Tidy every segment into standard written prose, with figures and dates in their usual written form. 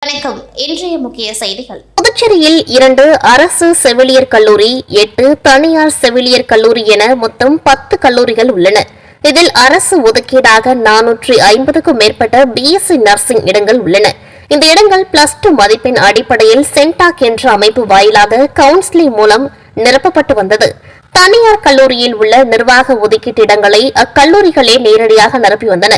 வணக்கம். இன்றைய முக்கிய செய்திகள். புதுச்சேரியில் 2 அரசு செவிலியர் கல்லூரி, 8 தனியார் செவிலியர் கல்லூரி என மொத்தம் 10 கல்லூரிகள் உள்ளன. இதில் அரசு ஒதுக்கீடாக 450க்கும் மேற்பட்ட பிஎஸ்சி நர்சிங் இடங்கள் உள்ளன. இந்த இடங்கள் +2 மதிப்பெண் அடிப்படையில் சென்டாக் என்ற அமைப்பு வாயிலாக கவுன்சிலிங் மூலம் நிரப்பப்பட்டு வந்தது. தனியார் கல்லூரியில் உள்ள நிர்வாக ஒதுக்கீட்டு இடங்களை அக்கல்லூரிகளே நேரடியாக நிரப்பி வந்தன.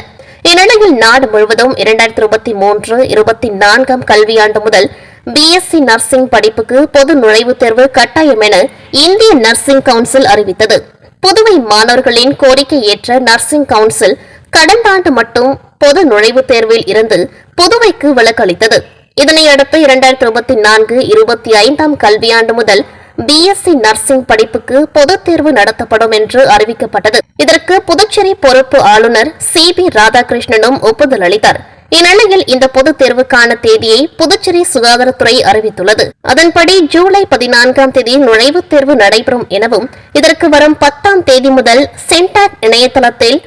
இந்நிலையில் நாடு முழுவதும் 2023-24 கல்வியாண்டு முதல் பிஎஸ்சி நர்சிங் படிப்புக்கு பொது நுழைவுத் தேர்வு கட்டாயம் என இந்திய நர்சிங் கவுன்சில் அறிவித்தது. புதுவை மாணவர்களின் கோரிக்கை ஏற்ற நர்சிங் கவுன்சில் கடந்த ஆண்டு மட்டும் பொது நுழைவுத் தேர்வில் இருந்து புதுவைக்கு விலக்களித்தது. இதனையடுத்து 2024-25 கல்வியாண்டு முதல் பிஎஸ்சி நர்சிங் படிப்புக்கு பொதுத் தேர்வு நடத்தப்படும் என்று அறிவிக்கப்பட்டது. இதற்கு புதுச்சேரி பொறுப்பு ஆளுநர் CB ராதாகிருஷ்ணனும் ஒப்புதல் அளித்தார். இந்நிலையில் இந்த பொதுத் தேர்வுக்கான தேதியை புதுச்சேரி சுகாதாரத்துறை அறிவித்துள்ளது. அதன்படி ஜூலை 14ஆம் தேதி நுழைவுத் தேர்வு நடைபெறும் எனவும் இதற்கு வரும் 10ஆம் தேதி முதல் சென்டாக் இணையதளத்தில்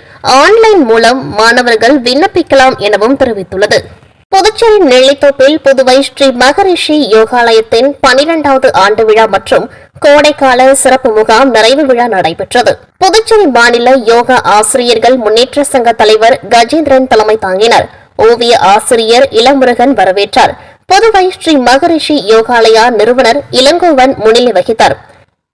ஆன்லைன் மூலம் மாணவர்கள் விண்ணப்பிக்கலாம் எனவும் தெரிவித்துள்ளது. புதுச்சேரி நெல்லித்தோப்பில் புதுவை ஸ்ரீ மகரிஷி யோகாலயத்தின் 12வது ஆண்டு விழா மற்றும் கோடைக்கால சிறப்பு முகாம் நிறைவு விழா நடைபெற்றது. புதுச்சேரி மாநில யோகா ஆசிரியர்கள் முன்னேற்ற சங்க தலைவர் கஜேந்திரன் தலைமை தாங்கினார். ஓவிய ஆசிரியர் இளமுருகன் வரவேற்றார். புதுவை ஸ்ரீ மகரிஷி யோகாலயா நிறுவனர் இளங்கோவன் முன்னிலை வகித்தார்.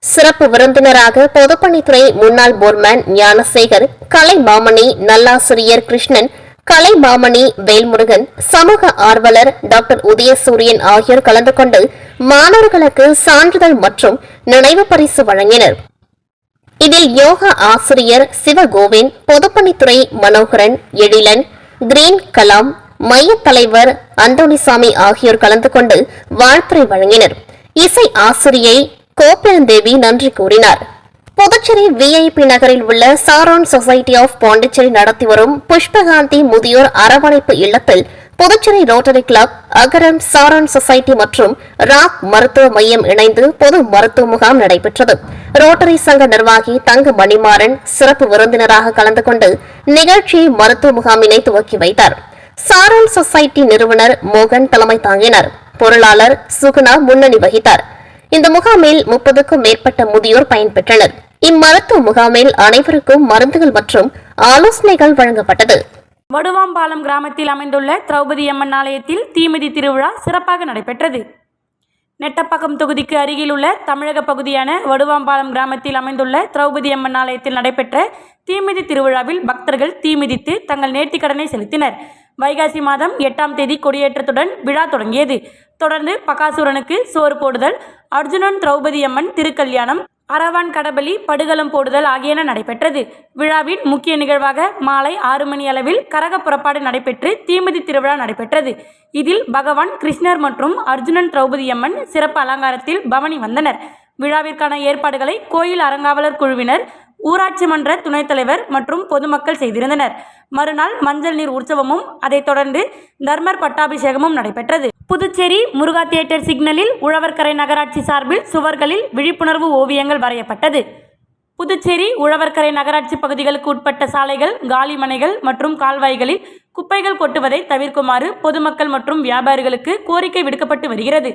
சிறப்பு விருந்தினராக பொதுப்பணித்துறை முன்னாள் போர்மேன் ஞானசேகர், கலை மாமணி நல்லாசிரியர் கிருஷ்ணன், கலை மாமணி வேல்முருகன், சமூக ஆர்வலர் டாக்டர் உதயசூரியன் ஆகியோர் கலந்து கொண்டு மாணவர்களுக்கு சான்றிதழ் மற்றும் நினைவு பரிசு வழங்கினர். இதில் யோகா ஆசிரியர் சிவகோவிந்த், பொதுப்பணித்துறை மனோகரன், எழிலன், கிரீன் கலாம், மைய தலைவர் அந்தோணிசாமி ஆகியோர் கலந்து கொண்டு வாழ்த்துரை வழங்கினர். இசை ஆசிரியை கோபிலந்தேவி நன்றி கூறினார். புதுச்சேரி விஐபி நகரில் உள்ள சாரோன் சொசைட்டி ஆஃப் பாண்டிச்சேரி நடத்தி வரும் புஷ்பகாந்தி முதியோர் அரவணைப்பு இல்லத்தில் புதுச்சேரி ரோட்டரி கிளப், அகரம் சாரோன் சொசைட்டி மற்றும் ராக் மருத்துவ மையம் இணைந்து பொது மருத்துவ முகாம் நடைபெற்றது. ரோட்டரி சங்க நிர்வாகி தங்க மணிமாறன் சிறப்பு விருந்தினராக கலந்து கொண்டு நிகழ்ச்சியை மருத்துவ முகாமினை துவக்கி வைத்தார். சாரோன் சொசைட்டி நிறுவனர் மோகன் தலைமை தாங்கினார். பொருளாளர் சுகுணா முன்னணி வகித்தார். இந்த முகாமில் 30க்கும் மேற்பட்ட முதியோர் பயன்பெற்றனர். இம்மருத்துவ முகாமில் அனைவருக்கும் மருந்துகள் மற்றும் ஆலோசனைகள் வழங்கப்பட்டது. வடுவாம்பாலம் கிராமத்தில் அமைந்துள்ள திரௌபதி அம்மன் ஆலயத்தில் தீமிதி திருவிழா சிறப்பாக நடைபெற்றது. நெட்டப்பாக்கம் தொகுதிக்கு அருகில் உள்ள தமிழக பகுதியான வடுவாம்பாலம் கிராமத்தில் அமைந்துள்ள திரௌபதி அம்மன் ஆலயத்தில் நடைபெற்ற தீமிதி திருவிழாவில் பக்தர்கள் தீமிதித்து தங்கள் நேர்த்திக்கடனை செலுத்தினர். வைகாசி மாதம் 8ஆம் தேதி கொடியேற்றத்துடன் விழா தொடங்கியது. தொடர்ந்து பகாசூரனுக்கு சோறு போடுதல், அர்ஜுனன் திரௌபதி அம்மன் திருக்கல்யாணம், அரவான் கடபலி, படுகளம் போடுதல் ஆகியன நடைபெற்றது. விழாவின் முக்கிய நிகழ்வாக மாலை 6 மணி அளவில் கரக புறப்பாடு நடைபெற்று தீமிதி திருவிழா நடைபெற்றது. இதில் பகவான் கிருஷ்ணர் மற்றும் அர்ஜுனன் திரௌபதி அம்மன் சிறப்பு அலங்காரத்தில் பவனி வந்தனர். விழாவிற்கான ஏற்பாடுகளை கோயில் அறங்காவலர் குழுவினர், ஊராட்சி மன்ற துணைத் தலைவர் மற்றும் பொதுமக்கள் செய்திருந்தனர். மறுநாள் மஞ்சள் நீர் உற்சவமும் அதைத் தொடர்ந்து தர்மர் பட்டாபிஷேகமும் நடைபெற்றது. புதுச்சேரி முருகா தியேட்டர் சிக்னலில் உழவர்கரை நகராட்சி சார்பில் சுவர்களில் விழிப்புணர்வு ஓவியங்கள் வரையப்பட்டது. புதுச்சேரி உழவர்கரை நகராட்சி பகுதிகளுக்கு உட்பட்ட சாலைகள், காலிமனைகள் மற்றும் கால்வாய்களில் குப்பைகள் கொட்டுவதை தவிர்க்குமாறு பொதுமக்கள் மற்றும் வியாபாரிகளுக்கு கோரிக்கை விடுக்கப்பட்டு வருகிறது.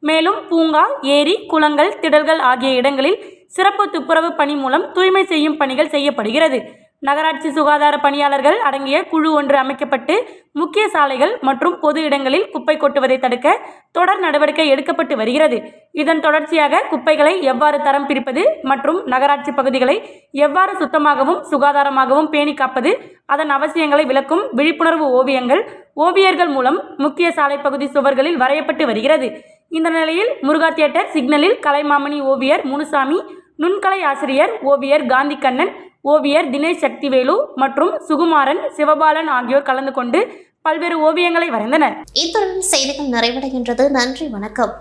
மேலும் பூங்கா, ஏரி, குளங்கள், திடல்கள் ஆகிய இடங்களில் சிறப்பு துப்புரவு பணி மூலம் தூய்மை செய்யும் பணிகள் செய்யப்படுகிறது. நகராட்சி சுகாதார பணியாளர்கள் அடங்கிய குழு ஒன்று அமைக்கப்பட்டு முக்கிய சாலைகள் மற்றும் பொது இடங்களில் குப்பை கொட்டுவதை தடுக்க தொடர் நடவடிக்கை எடுக்கப்பட்டு வருகிறது. இதன் தொடர்ச்சியாக குப்பைகளை எவ்வாறு தரம் பிரிப்பது மற்றும் நகராட்சி பகுதிகளை எவ்வாறு சுத்தமாகவும் சுகாதாரமாகவும் பேணி காப்பது, அதன் அவசியங்களை விளக்கும் விழிப்புணர்வு ஓவியங்கள் ஓவியர்கள் மூலம் முக்கிய சாலை பகுதி சுவர்களில் வரையப்பட்டு வருகிறது. இந்த நிலையில் முருகா தியேட்டர் சிக்னலில் கலைமாமணி ஓவியர் முனுசாமி, நுண்கலை ஆசிரியர் ஓவியர் காந்திகண்ணன், ஓவியர் தினேஷ் சக்திவேலு மற்றும் சுகுமாரன், சிவபாலன் ஆகியோர் கலந்து கொண்டு பல்வேறு ஓவியங்களை வரைந்தனர். இத்துடன் செய்திகள் நிறைவடைகின்றது. நன்றி, வணக்கம்.